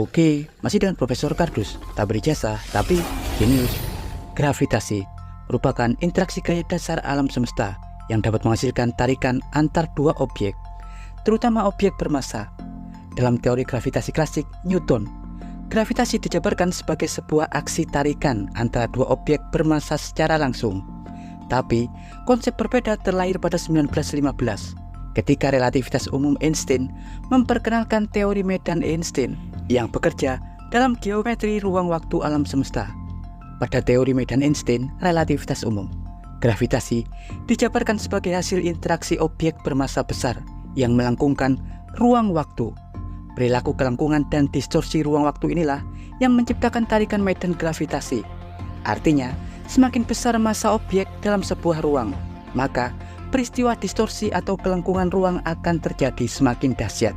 Oke, masih dengan Profesor Kardus, tak berijazah tapi jenius. Gravitasi merupakan interaksi gaya dasar alam semesta yang dapat menghasilkan tarikan antar dua objek, terutama objek bermassa. Dalam teori gravitasi klasik Newton, gravitasi dijabarkan sebagai sebuah aksi tarikan antara dua objek bermassa secara langsung. Tapi, konsep berbeda terlahir pada 1915 ketika relativitas umum Einstein memperkenalkan teori medan Einstein yang bekerja dalam geometri ruang waktu alam semesta. Pada teori medan Einstein relativitas umum, gravitasi dijabarkan sebagai hasil interaksi objek bermassa besar yang melengkungkan ruang waktu. Perilaku kelengkungan dan distorsi ruang waktu inilah yang menciptakan tarikan medan gravitasi. Artinya, semakin besar massa objek dalam sebuah ruang, maka peristiwa distorsi atau kelengkungan ruang akan terjadi semakin dahsyat,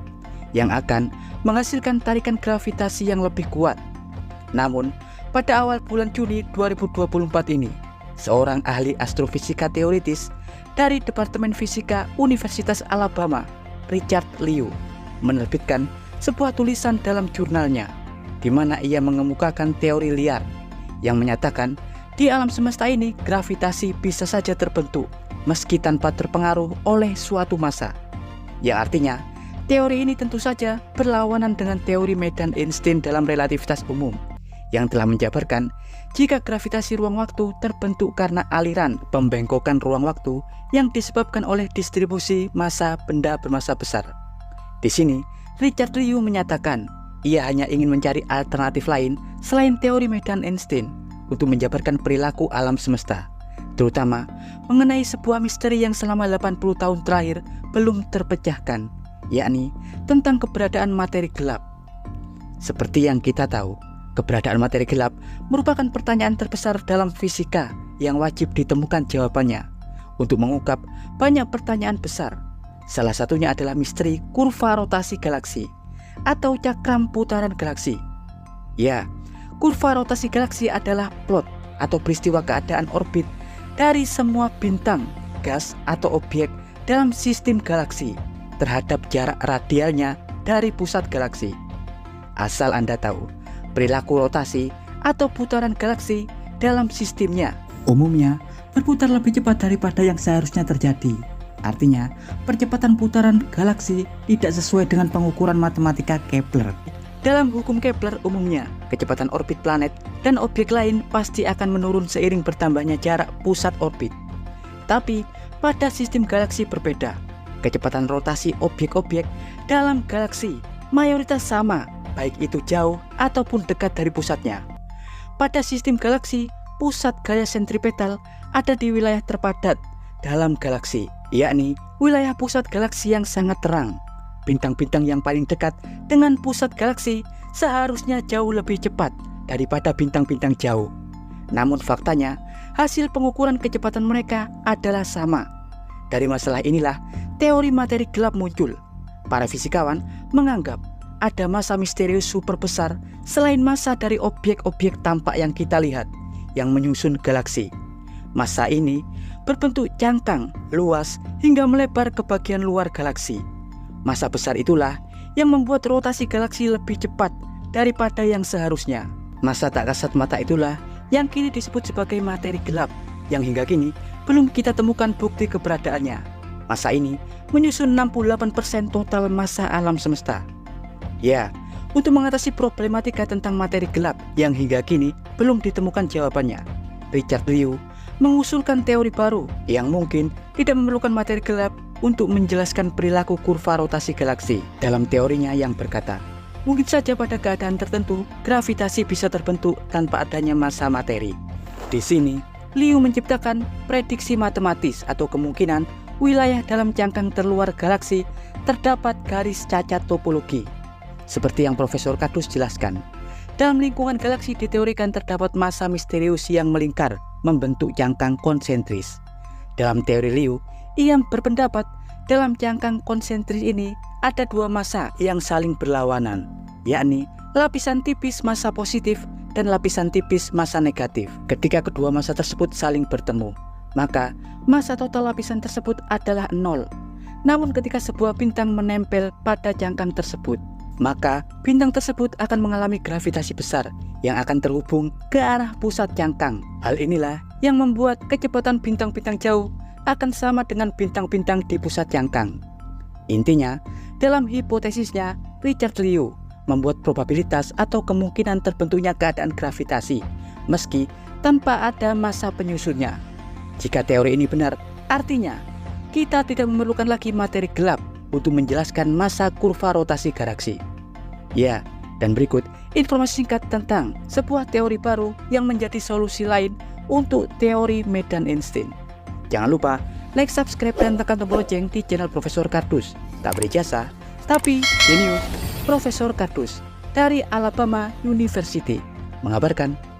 yang akan menghasilkan tarikan gravitasi yang lebih kuat. Namun, pada awal bulan Juni 2024 ini, seorang ahli astrofisika teoritis dari Departemen Fisika Universitas Alabama, Richard Liu, menerbitkan sebuah tulisan dalam jurnalnya, di mana ia mengemukakan teori liar yang menyatakan di alam semesta ini gravitasi bisa saja terbentuk meski tanpa terpengaruh oleh suatu massa. Yang artinya, teori ini tentu saja berlawanan dengan teori medan Einstein dalam relativitas umum yang telah menjabarkan jika gravitasi ruang waktu terbentuk karena aliran pembengkokan ruang waktu yang disebabkan oleh distribusi massa benda bermassa besar. Di sini, Richard Liu menyatakan ia hanya ingin mencari alternatif lain selain teori medan Einstein untuk menjabarkan perilaku alam semesta, terutama mengenai sebuah misteri yang selama 80 tahun terakhir belum terpecahkan, yakni tentang keberadaan materi gelap. Seperti yang kita tahu, keberadaan materi gelap merupakan pertanyaan terbesar dalam fisika yang wajib ditemukan jawabannya. Untuk mengungkap banyak pertanyaan besar, salah satunya adalah misteri kurva rotasi galaksi atau cakram putaran galaksi. Ya, kurva rotasi galaksi adalah plot atau peristiwa keadaan orbit dari semua bintang, gas, atau objek dalam sistem galaksi terhadap jarak radialnya dari pusat galaksi. Asal Anda tahu, perilaku rotasi atau putaran galaksi dalam sistemnya umumnya berputar lebih cepat daripada yang seharusnya terjadi. Artinya, percepatan putaran galaksi tidak sesuai dengan pengukuran matematika Kepler. Dalam hukum Kepler umumnya, kecepatan orbit planet dan objek lain pasti akan menurun seiring bertambahnya jarak pusat orbit. Tapi, pada sistem galaksi berbeda. Kecepatan rotasi objek-objek dalam galaksi mayoritas sama, baik itu jauh ataupun dekat dari pusatnya. Pada sistem galaksi, pusat gaya sentripetal ada di wilayah terpadat dalam galaksi, yakni wilayah pusat galaksi yang sangat terang. Bintang-bintang yang paling dekat dengan pusat galaksi seharusnya jauh lebih cepat daripada bintang-bintang jauh. Namun faktanya, hasil pengukuran kecepatan mereka adalah sama. Dari masalah inilah teori materi gelap muncul. Para fisikawan menganggap ada massa misterius super besar selain massa dari objek-objek tampak yang kita lihat yang menyusun galaksi. Massa ini berbentuk cangkang, luas, hingga melebar ke bagian luar galaksi. Massa besar itulah yang membuat rotasi galaksi lebih cepat daripada yang seharusnya. Massa tak kasat mata itulah yang kini disebut sebagai materi gelap, yang hingga kini belum kita temukan bukti keberadaannya. Massa ini menyusun 68% total massa alam semesta. Ya, untuk mengatasi problematika tentang materi gelap yang hingga kini belum ditemukan jawabannya, Richard Liu mengusulkan teori baru yang mungkin tidak memerlukan materi gelap untuk menjelaskan perilaku kurva rotasi galaksi. Dalam teorinya yang berkata, mungkin saja pada keadaan tertentu, gravitasi bisa terbentuk tanpa adanya massa materi. Di sini, Liu menciptakan prediksi matematis atau kemungkinan wilayah dalam cangkang terluar galaksi terdapat garis cacat topologi. Seperti yang Profesor Kardus jelaskan, dalam lingkungan galaksi diteorikan terdapat massa misterius yang melingkar membentuk cangkang konsentris. Dalam teori Liu, ia berpendapat dalam cangkang konsentris ini ada dua massa yang saling berlawanan, yakni lapisan tipis massa positif dan lapisan tipis massa negatif. Ketika kedua massa tersebut saling bertemu, maka massa total lapisan tersebut adalah 0. Namun ketika sebuah bintang menempel pada cangkang tersebut, maka bintang tersebut akan mengalami gravitasi besar yang akan terhubung ke arah pusat cangkang. Hal inilah yang membuat kecepatan bintang-bintang jauh akan sama dengan bintang-bintang di pusat cangkang. Intinya, dalam hipotesisnya, Richard Liu membuat probabilitas atau kemungkinan terbentuknya keadaan gravitasi meski tanpa ada massa penyusunnya. Jika teori ini benar, artinya kita tidak memerlukan lagi materi gelap untuk menjelaskan massa kurva rotasi galaksi. Ya, dan berikut informasi singkat tentang sebuah teori baru yang menjadi solusi lain untuk teori medan Einstein. Jangan lupa like, subscribe, dan tekan tombol lonceng di channel Profesor Kardus. Tak berijazah, tapi jenius. Profesor Kardus dari Alabama University mengabarkan.